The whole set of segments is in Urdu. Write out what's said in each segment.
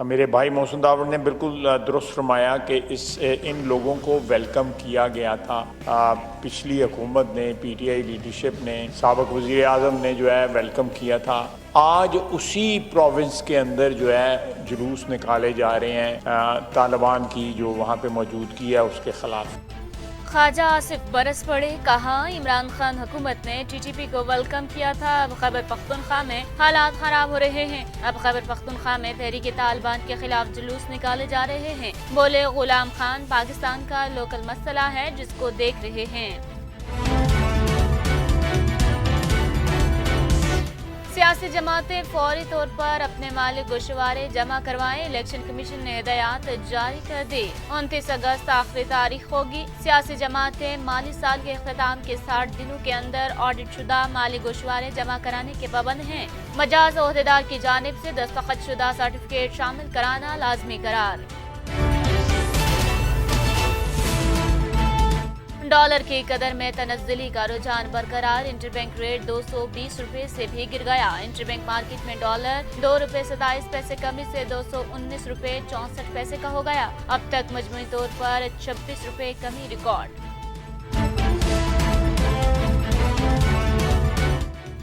میرے بھائی محسن داوڑ نے بالکل درست فرمایا کہ ان لوگوں کو ویلکم کیا گیا تھا، پچھلی حکومت نے، پی ٹی آئی لیڈرشپ نے، سابق وزیر اعظم نے جو ہے ویلکم کیا تھا۔ آج اسی پروونس کے اندر جو ہے جلوس نکالے جا رہے ہیں طالبان کی جو وہاں پہ موجودگی ہے اس کے خلاف۔ خواجہ آصف برس پڑے، کہا عمران خان حکومت نے ٹی ٹی پی کو ویلکم کیا تھا، اب خیبر پختونخوا میں حالات خراب ہو رہے ہیں۔ اب خیبر پختونخوا میں تحریک طالبان کے خلاف جلوس نکالے جا رہے ہیں۔ بولے غلام خان پاکستان کا لوکل مسئلہ ہے جس کو دیکھ رہے ہیں۔ سیاسی جماعتیں فوری طور پر اپنے مالی گوشوارے جمع کروائیں، الیکشن کمیشن نے ہدایات جاری کر دی۔ 29 اگست آخری تاریخ ہوگی۔ سیاسی جماعتیں مالی سال کے اختتام کے 60 دنوں کے اندر آڈٹ شدہ مالی گوشوارے جمع کرانے کے پابند ہیں۔ مجاز عہدیدار کی جانب سے دستخط شدہ سرٹیفکیٹ شامل کرانا لازمی قرار۔ ڈالر کی قدر میں تنزلی کا رجحان برقرار، انٹر بینک ریٹ 220 روپے سے بھی گر گیا۔ انٹر بینک مارکیٹ میں ڈالر 2 روپے 27 پیسے کمی سے 219 روپے 64 پیسے کا ہو گیا۔ اب تک مجموعی طور پر 26 روپے کمی ریکارڈ۔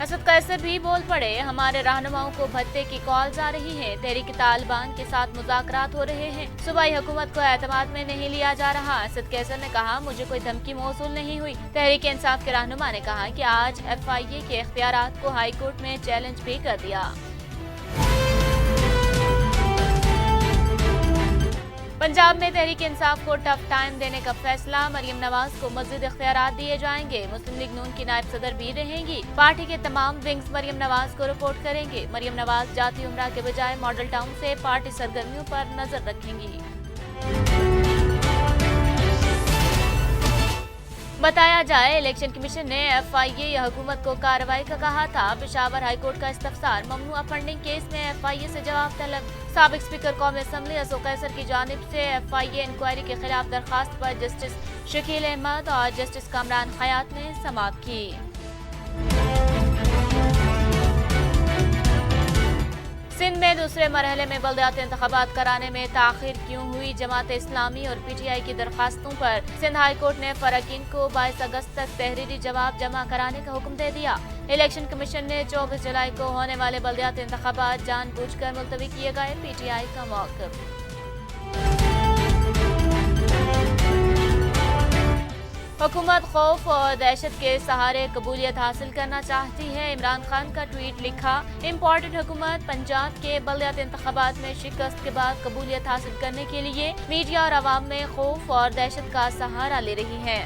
اسد قیصر بھی بول پڑے، ہمارے رہنماؤں کو بھتے کی کالز آ رہی ہیں، تحریک طالبان کے ساتھ مذاکرات ہو رہے ہیں، صوبائی حکومت کو اعتماد میں نہیں لیا جا رہا۔ اسد قیصر نے کہا، مجھے کوئی دھمکی موصول نہیں ہوئی۔ تحریک انصاف کے رہنما نے کہا کہ آج ایف آئی اے کے اختیارات کو ہائی کورٹ میں چیلنج بھی کر دیا۔ پنجاب میں تحریک انصاف کو ٹف ٹائم دینے کا فیصلہ، مریم نواز کو مزید اختیارات دیے جائیں گے، مسلم لیگ نون کی نائب صدر بھی رہیں گی، پارٹی کے تمام ونگز مریم نواز کو رپورٹ کریں گے۔ مریم نواز جاتی عمرہ کے بجائے ماڈل ٹاؤن سے پارٹی سرگرمیوں پر نظر رکھیں گی۔ بتایا جائے، الیکشن کمیشن نے ایف آئی اے یا حکومت کو کارروائی کا کہا تھا۔ پشاور ہائی کورٹ کا استفسار، ممنوعہ فنڈنگ کیس میں ایف آئی اے سے جواب طلب۔ سابق اسپیکر قومی اسمبلی اسد قیصر کی جانب سے ایف آئی اے انکوائری کے خلاف درخواست پر جسٹس شکیل احمد اور جسٹس کامران خیاط نے سماعت کی۔ سندھ میں دوسرے مرحلے میں بلدیاتی انتخابات کرانے میں تاخیر کیوں ہوئی؟ جماعت اسلامی اور پی ٹی آئی کی درخواستوں پر سندھ ہائی کورٹ نے فریقین کو 22 اگست تک تحریری جواب جمع کرانے کا حکم دے دیا۔ الیکشن کمیشن نے 24 جولائی کو ہونے والے بلدیاتی انتخابات جان بوجھ کر ملتوی کیے گئے، پی ٹی آئی کا موقف۔ حکومت خوف اور دہشت کے سہارے قبولیت حاصل کرنا چاہتی ہے، عمران خان کا ٹویٹ لکھا، امپورٹنٹ حکومت پنجاب کے بلدیاتی انتخابات میں شکست کے بعد قبولیت حاصل کرنے کے لیے میڈیا اور عوام میں خوف اور دہشت کا سہارا لے رہی ہے۔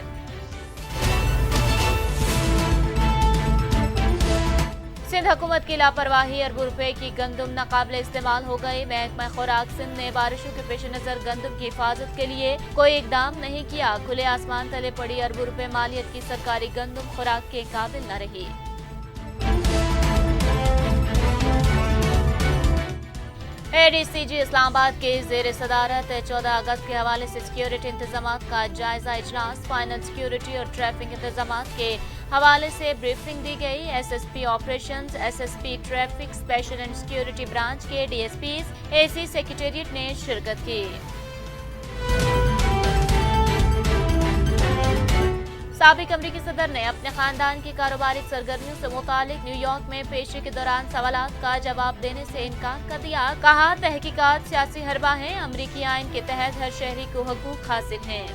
سندھ حکومت کی لاپرواہی، اربوں روپے کی گندم ناقابل استعمال ہو گئی، محکمہ خوراک سندھ نے بارشوں کے پیش نظر گندم کی حفاظت کے لیے کوئی اقدام نہیں کیا، کھلے آسمان تلے پڑی اربوں روپے مالیت کی سرکاری گندم خوراک کے قابل نہ رہی۔ اے ڈی سی جی اسلام آباد کے زیر صدارت 14 اگست کے حوالے سے سیکیورٹی انتظامات کا جائزہ اجلاس، فائنل سیکیورٹی اور ٹریفک انتظامات کے حوالے سے بریفنگ دی گئی۔ S S P operations, S S P traffic, special and security branch کے ڈی ایس پیز، اے سی سیکریٹریٹ نے شرکت کی۔ سابق امریکی صدر نے اپنے خاندان کی کاروباری سرگرمیوں سے متعلق نیو یارک میں پیشی کے دوران سوالات کا جواب دینے سے انکار کر دیا، کہا تحقیقات سیاسی حربہ ہیں، امریکی آئین کے تحت ہر شہری کو حقوق حاصل ہیں۔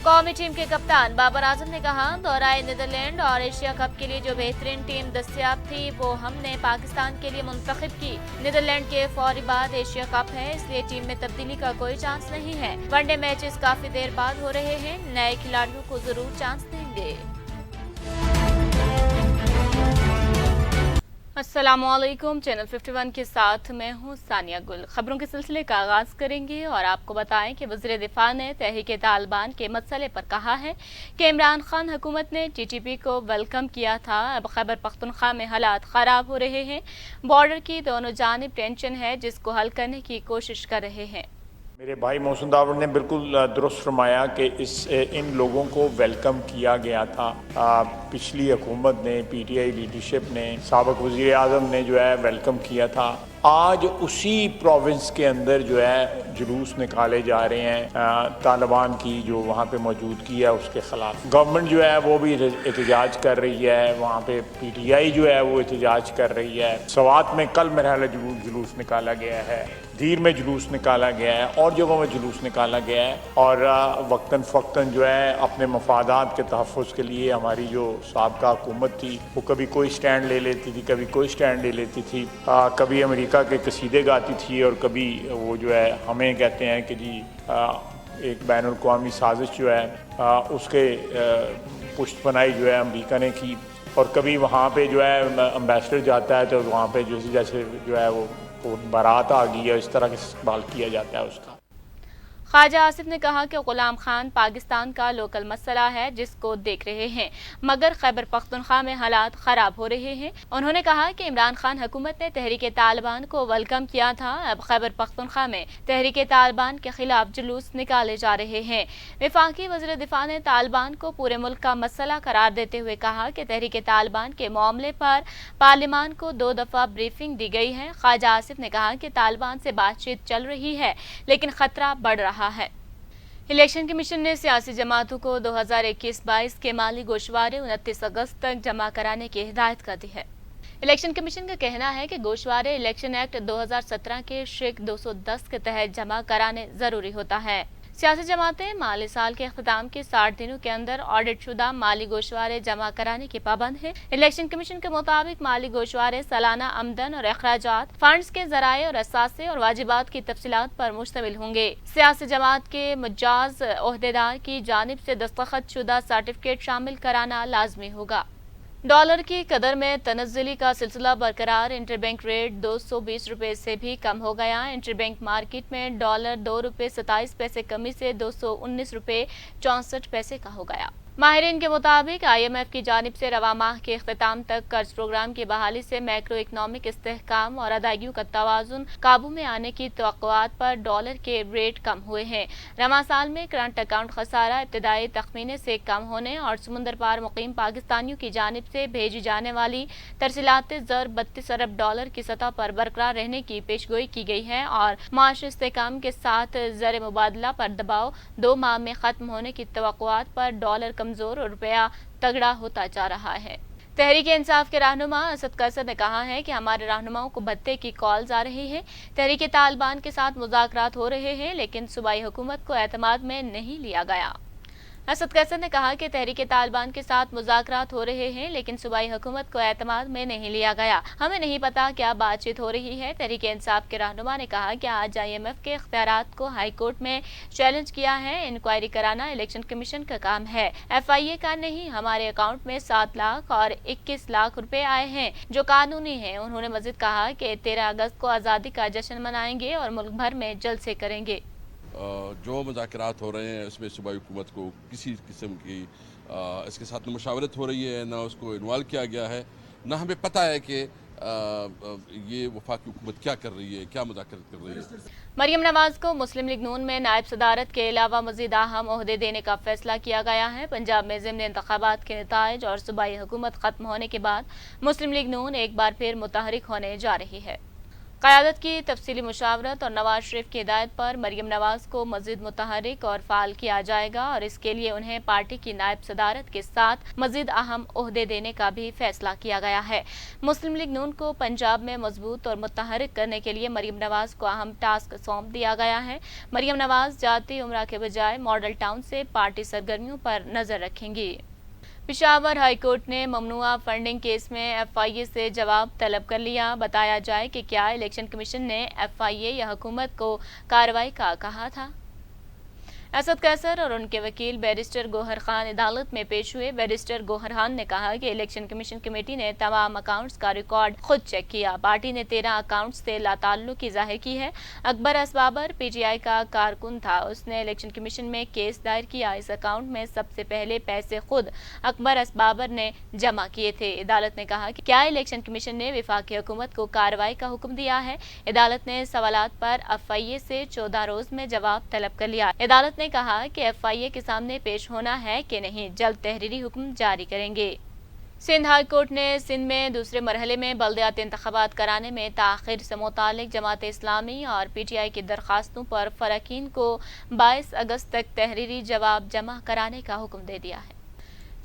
قومی ٹیم کے کپتان بابر اعظم نے کہا، دورہ نیدرلینڈ اور ایشیا کپ کے لیے جو بہترین ٹیم دستیاب تھی وہ ہم نے پاکستان کے لیے منتخب کی۔ نیدرلینڈ کے فوری بعد ایشیا کپ ہے، اس لیے ٹیم میں تبدیلی کا کوئی چانس نہیں ہے۔ ون ڈے میچز کافی دیر بعد ہو رہے ہیں، نئے کھلاڑیوں کو ضرور چانس دیں گے۔ السلام علیکم، چینل 51 کے ساتھ میں ہوں ثانیہ گل۔ خبروں کے سلسلے کا آغاز کریں گے اور آپ کو بتائیں کہ وزیر دفاع نے تحریک طالبان کے مسئلے پر کہا ہے کہ عمران خان حکومت نے ٹی ٹی پی کو ویلکم کیا تھا، اب خیبر پختونخوا میں حالات خراب ہو رہے ہیں، بارڈر کی دونوں جانب ٹینشن ہے جس کو حل کرنے کی کوشش کر رہے ہیں۔ میرے بھائی محسن داوڑ نے بالکل درست فرمایا کہ ان لوگوں کو ویلکم کیا گیا تھا پچھلی حکومت نے، پی ٹی آئی لیڈرشپ نے، سابق وزیر اعظم نے جو ہے ویلکم کیا تھا۔ آج اسی پروونس کے اندر جو ہے جلوس نکالے جا رہے ہیں طالبان کی جو وہاں پہ موجودگی ہے اس کے خلاف۔ گورنمنٹ جو ہے وہ بھی احتجاج کر رہی ہے، وہاں پہ پی ٹی آئی جو ہے وہ احتجاج کر رہی ہے۔ سوات میں کل مرحلہ جلوس نکالا گیا ہے، دیر میں جلوس نکالا گیا ہے، اور جگہوں میں جلوس نکالا گیا ہے، اور وقتاً فوقتاً جو ہے اپنے مفادات کے تحفظ کے لیے ہماری جو سابقہ حکومت تھی وہ کبھی کوئی سٹینڈ لے لیتی تھی، کبھی کوئی سٹینڈ لے لیتی تھی، کبھی امریکہ کے قصیدے گاتی تھی، اور کبھی وہ جو ہے ہمیں کہتے ہیں کہ جی ایک بین الاقوامی سازش جو ہے اس کے پشت پناہی جو ہے امریکہ نے کی، اور کبھی وہاں پہ جو ہے امبیسڈر جاتا ہے تو وہاں پہ جیسے جو ہے وہ بارات آ گئی ہے، اس طرح کا استقبال کیا جاتا ہے اس کا۔ خواجہ آصف نے کہا کہ غلام خان پاکستان کا لوکل مسئلہ ہے جس کو دیکھ رہے ہیں، مگر خیبر پختونخوا میں حالات خراب ہو رہے ہیں۔ انہوں نے کہا کہ عمران خان حکومت نے تحریک طالبان کو ویلکم کیا تھا، اب خیبر پختونخوا میں تحریک طالبان کے خلاف جلوس نکالے جا رہے ہیں۔ وفاقی وزیر دفاع نے طالبان کو پورے ملک کا مسئلہ قرار دیتے ہوئے کہا کہ تحریک طالبان کے معاملے پر پارلیمان کو 2 دفعہ بریفنگ دی گئی ہے۔ خواجہ آصف نے کہا کہ طالبان سے بات چیت چل رہی ہے لیکن خطرہ بڑھ رہا ہے۔ الیکشن کمیشن نے سیاسی جماعتوں کو 2021-22 کے مالی گوشوارے 29 اگست تک جمع کرانے کی ہدایت کر دی ہے۔ الیکشن کمیشن کا کہنا ہے کہ گوشوارے الیکشن ایکٹ 2017 کے شق 210 کے تحت جمع کرانے ضروری ہوتا ہے۔ سیاسی جماعتیں مالی سال کے اختتام کے 60 دنوں کے اندر آڈٹ شدہ مالی گوشوارے جمع کرانے کی پابند ہیں۔ الیکشن کمیشن کے مطابق مالی گوشوارے سالانہ آمدن اور اخراجات، فنڈز کے ذرائع اور اثاثے اور واجبات کی تفصیلات پر مشتمل ہوں گے۔ سیاسی جماعت کے مجاز عہدیدار کی جانب سے دستخط شدہ سرٹیفکیٹ شامل کرانا لازمی ہوگا۔ ڈالر کی قدر میں تنزلی کا سلسلہ برقرار، انٹر بینک ریٹ 220 روپے سے بھی کم ہو گیا۔ انٹر بینک مارکیٹ میں ڈالر 2 روپے 27 پیسے کمی سے 219 روپے 64 پیسے کا ہو گیا۔ ماہرین کے مطابق آئی ایم ایف کی جانب سے رواں ماہ کے اختتام تک قرض پروگرام کی بحالی سے میکرو اکنامک استحکام اور ادائیگیوں کا توازن قابو میں آنے کی توقعات پر ڈالر کے ریٹ کم ہوئے ہیں۔ رواں سال میں کرنٹ اکاؤنٹ خسارہ ابتدائی تخمینے سے کم ہونے اور سمندر پار مقیم پاکستانیوں کی جانب سے بھیجی جانے والی ترسیلات زر 32 ارب ڈالر کی سطح پر برقرار رہنے کی پیشگوئی کی گئی ہے، اور معاشی استحکام کے ساتھ زر مبادلہ پر دباؤ 2 ماہ میں ختم ہونے کی توقعات پر ڈالر کمزور اور روپیہ تگڑا ہوتا جا رہا ہے۔ تحریک انصاف کے رہنما اسد قیصر نے کہا ہے کہ ہمارے رہنماؤں کو بھتے کی کالز آ رہی ہے، تحریک طالبان کے ساتھ مذاکرات ہو رہے ہیں لیکن صوبائی حکومت کو اعتماد میں نہیں لیا گیا۔ اسد قیصر نے کہا کہ تحریک طالبان کے ساتھ مذاکرات ہو رہے ہیں لیکن صوبائی حکومت کو اعتماد میں نہیں لیا گیا، ہمیں نہیں پتا کیا بات چیت ہو رہی ہے۔ تحریک انصاف کے رہنما نے کہا کہ آج آئی ایم ایف کے اختیارات کو ہائی کورٹ میں چیلنج کیا ہے، انکوائری کرانا الیکشن کمیشن کا کام ہے، ایف آئی اے کا نہیں۔ ہمارے اکاؤنٹ میں 7 لاکھ اور 21 لاکھ روپے آئے ہیں جو قانونی ہیں۔ انہوں نے مزید کہا کہ 13 اگست کو آزادی کا جشن منائیں گے اور ملک بھر میں جلسے کریں گے۔ جو مذاکرات ہو رہے ہیں اس میں صوبائی حکومت کو کسی قسم کی اس کے ساتھ نہ مشاورت ہو رہی ہے، نہ اس کو انوالو کیا گیا ہے، نہ ہمیں پتہ ہے کہ یہ وفاقی حکومت کیا کر رہی ہے، کیا مذاکرات کر رہی ہے۔ مریم نواز کو مسلم لیگ نون میں نائب صدارت کے علاوہ مزید اہم عہدے دینے کا فیصلہ کیا گیا ہے۔ پنجاب میں ضمنی انتخابات کے نتائج اور صوبائی حکومت ختم ہونے کے بعد مسلم لیگ نون ایک بار پھر متحرک ہونے جا رہی ہے۔ قیادت کی تفصیلی مشاورت اور نواز شریف کی ہدایت پر مریم نواز کو مزید متحرک اور فعال کیا جائے گا، اور اس کے لیے انہیں پارٹی کی نائب صدارت کے ساتھ مزید اہم عہدے دینے کا بھی فیصلہ کیا گیا ہے۔ مسلم لیگ نون کو پنجاب میں مضبوط اور متحرک کرنے کے لیے مریم نواز کو اہم ٹاسک سونپ دیا گیا ہے۔ مریم نواز جاتی عمرہ کے بجائے ماڈل ٹاؤن سے پارٹی سرگرمیوں پر نظر رکھیں گی۔ پشاور ہائی کورٹ نے ممنوعہ فنڈنگ کیس میں ایف آئی اے سے جواب طلب کر لیا۔ بتایا جائے کہ کیا الیکشن کمیشن نے ایف آئی اے یا حکومت کو کارروائی کا کہا تھا۔ اسد قیصر اور ان کے وکیل بیرسٹر گوہر خان عدالت میں پیش ہوئے۔ بیرسٹر گوہر خان نے کہا کہ الیکشن کمیشن کمیٹی نے تمام اکاؤنٹس کا ریکارڈ خود چیک کیا۔ پارٹی نے 13 اکاؤنٹس سے لاتعلقی ظاہر کی ہے۔ اکبر اسبابر پی ٹی آئی کا کارکن تھا، اس نے الیکشن کمیشن میں کیس دائر کیا۔ اس اکاؤنٹ میں سب سے پہلے پیسے خود اکبر اسبابر نے جمع کیے تھے۔ عدالت نے کہا کہ کیا الیکشن کمیشن نے وفاقی حکومت کو کارروائی کا حکم دیا ہے؟ عدالت نے سوالات پر ایف آئی اے سے 14 روز میں جواب طلب کر لیا۔ عدالت نے کہا کہ ایف آئی اے کے سامنے پیش ہونا ہے کہ نہیں، جلد تحریری حکم جاری کریں گے۔ سندھ ہائی کورٹ نے سندھ میں دوسرے مرحلے میں بلدیاتی انتخابات کرانے میں تاخیر سے متعلق جماعت اسلامی اور پی ٹی آئی کی درخواستوں پر فریقین کو 22 اگست تک تحریری جواب جمع کرانے کا حکم دے دیا ہے۔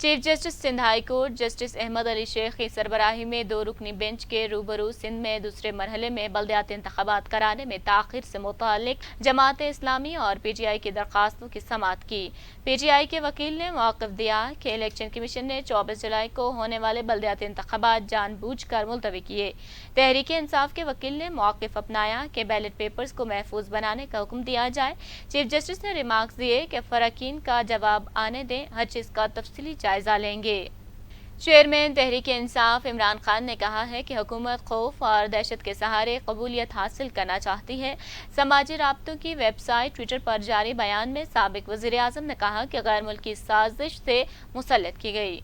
Chief justice Sindh high court justice Ahmed Ali Shaikh کی سربراہی میں 2 رکنی بینچ کے روبرو سندھ میں دوسرے مرحلے میں بلدیاتی انتخابات کرانے میں تاخیر سے متعلق جماعت اسلامی اور پی ٹی آئی کی درخواستوں کی سماعت کی۔ پی ٹی آئی کے وکیل نے موقف دیا کہ الیکشن کمیشن نے 24 جولائی کو ہونے والے بلدیاتی انتخابات جان بوجھ کر ملتوی کیے۔ تحریک انصاف کے وکیل نے موقف اپنایا کہ بیلٹ پیپرز کو محفوظ بنانے کا حکم دیا جائے۔ چیف جسٹس نے ریمارکس دیے کہ فریقین کا جواب آنے دیں، ہر چیز کا تفصیلی جائزہ لیں گے۔ چیئرمین تحریک انصاف عمران خان نے کہا ہے کہ حکومت خوف اور دہشت کے سہارے قبولیت حاصل کرنا چاہتی ہے۔ سماجی رابطوں کی ویب سائٹ ٹویٹر پر جاری بیان میں سابق وزیر اعظم نے کہا کہ غیر ملکی سازش سے مسلط کی گئی۔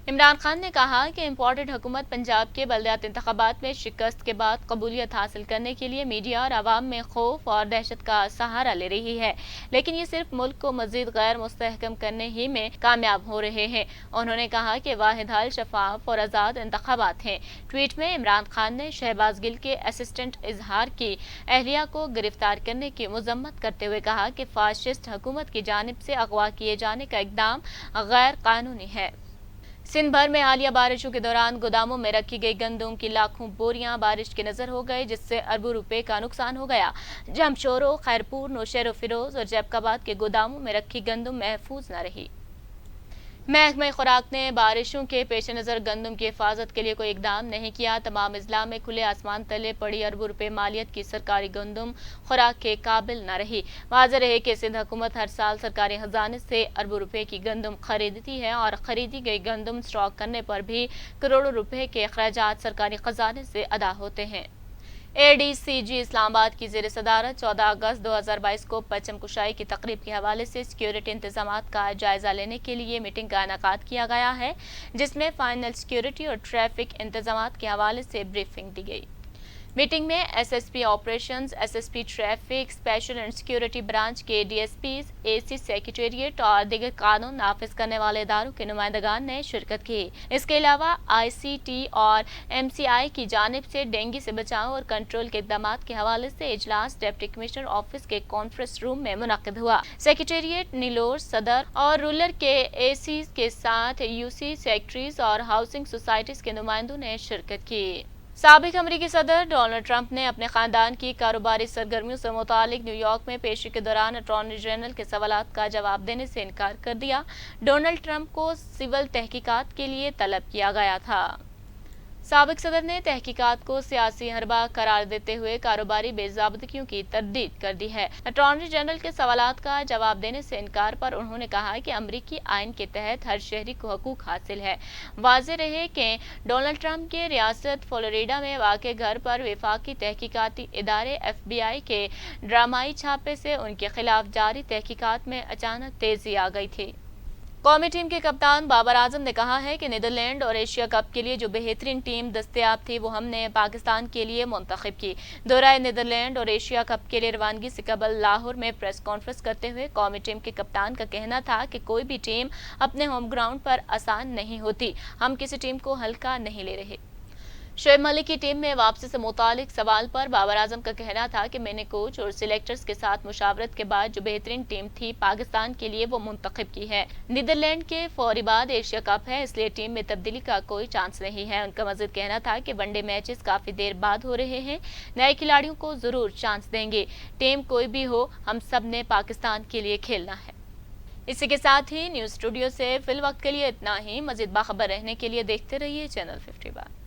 عمران خان نے کہا کہ امپورٹڈ حکومت پنجاب کے بلدیاتی انتخابات میں شکست کے بعد قبولیت حاصل کرنے کے لیے میڈیا اور عوام میں خوف اور دہشت کا سہارا لے رہی ہے، لیکن یہ صرف ملک کو مزید غیر مستحکم کرنے ہی میں کامیاب ہو رہے ہیں۔ انہوں نے کہا کہ واحد حل شفاف اور آزاد انتخابات ہیں۔ ٹویٹ میں عمران خان نے شہباز گل کے اسسٹنٹ اظہار کی اہلیہ کو گرفتار کرنے کی مذمت کرتے ہوئے کہا کہ فاشسٹ حکومت کی جانب سے اغوا کیے جانے کا اقدام غیر قانونی ہے۔ سندھ بھر میں حالیہ بارشوں کے دوران گوداموں میں رکھی گئی گندم کی لاکھوں بوریاں بارش کے نظر ہو گئے، جس سے اربوں روپے کا نقصان ہو گیا۔ جمشورو، خیرپور، نوشہر و فیروز اور جیبکاباد کے گوداموں میں رکھی گندم محفوظ نہ رہی۔ محکمہ خوراک نے بارشوں کے پیش نظر گندم کی حفاظت کے لیے کوئی اقدام نہیں کیا۔ تمام اضلاع میں کھلے آسمان تلے پڑی اربوں روپے مالیت کی سرکاری گندم خوراک کے قابل نہ رہی۔ واضح رہے کہ سندھ حکومت ہر سال سرکاری خزانے سے اربوں روپے کی گندم خریدتی ہے اور خریدی گئی گندم اسٹاک کرنے پر بھی کروڑوں روپے کے اخراجات سرکاری خزانے سے ادا ہوتے ہیں۔ اے ڈی سی جی اسلام آباد کی زیر صدارت 14 اگست 2022 کو پرچم کشائی کی تقریب کے حوالے سے سیکیورٹی انتظامات کا جائزہ لینے کے لیے میٹنگ کا انعقاد کیا گیا ہے، جس میں فائنل سیکیورٹی اور ٹریفک انتظامات کے حوالے سے بریفنگ دی گئی۔ میٹنگ میں S S P operations, S S P traffic, special and security branch کے ڈی ایس پیز، اے سی سیکریٹریٹ اور دیگر قانون نافذ کرنے والے اداروں کے نمائندگان نے شرکت کی۔ اس کے علاوہ آئی سی ٹی اور ایم سی آئی کی جانب سے ڈینگی سے بچاؤ اور کنٹرول کے اقدامات کے حوالے سے اجلاس ڈپٹی کمشنر آفس کے کانفرنس روم میں منعقد ہوا۔ سیکریٹریٹ، نیلور، صدر اور رولر کے اے سیز کے ساتھ یو سی سیکٹریز اور ہاؤسنگ سوسائٹیز کے نمائندوں نے شرکت کی۔ سابق امریکی صدر ڈونلڈ ٹرمپ نے اپنے خاندان کی کاروباری سرگرمیوں سے متعلق نیو یارک میں پیشی کے دوران اٹارنی جنرل کے سوالات کا جواب دینے سے انکار کر دیا۔ ڈونلڈ ٹرمپ کو سول تحقیقات کے لیے طلب کیا گیا تھا۔ سابق صدر نے تحقیقات کو سیاسی حربہ قرار دیتے ہوئے کاروباری بے ضابطگیوں کی تردید کر دی ہے۔ اٹارنی جنرل کے سوالات کا جواب دینے سے انکار پر انہوں نے کہا کہ امریکی آئین کے تحت ہر شہری کو حقوق حاصل ہے۔ واضح رہے کہ ڈونلڈ ٹرمپ کے ریاست فلوریڈا میں واقع گھر پر وفاقی تحقیقاتی ادارے ایف بی آئی کے ڈرامائی چھاپے سے ان کے خلاف جاری تحقیقات میں اچانک تیزی آ گئی تھی۔ قومی ٹیم کے کپتان بابر اعظم نے کہا ہے کہ نیدرلینڈ اور ایشیا کپ کے لیے جو بہترین ٹیم دستیاب تھی وہ ہم نے پاکستان کے لیے منتخب کی۔ دورہ نیدرلینڈ اور ایشیا کپ کے لیے روانگی سے قبل لاہور میں پریس کانفرنس کرتے ہوئے قومی ٹیم کے کپتان کا کہنا تھا کہ کوئی بھی ٹیم اپنے ہوم گراؤنڈ پر آسان نہیں ہوتی، ہم کسی ٹیم کو ہلکا نہیں لے رہے۔ شعیب ملک کی ٹیم میں واپسی سے متعلق سوال پر بابر اعظم کا کہنا تھا کہ میں نے کوچ اور سلیکٹرز کے ساتھ مشاورت کے بعد جو بہترین ٹیم تھی پاکستان کے لیے وہ منتخب کی ہے۔ نیدرلینڈ کے فوری بعد ایشیا کپ ہے، اس لیے ٹیم میں تبدیلی کا کوئی چانس نہیں ہے۔ ان کا مزید کہنا تھا کہ ون ڈے میچز کافی دیر بعد ہو رہے ہیں، نئے کھلاڑیوں کو ضرور چانس دیں گے، ٹیم کوئی بھی ہو ہم سب نے پاکستان کے لیے کھیلنا ہے۔ اسی کے ساتھ ہی نیوز اسٹوڈیو سے فی الوقت کے لیے اتنا ہی۔ مزید باخبر رہنے کے لیے دیکھتے رہیے چینل 50 بار۔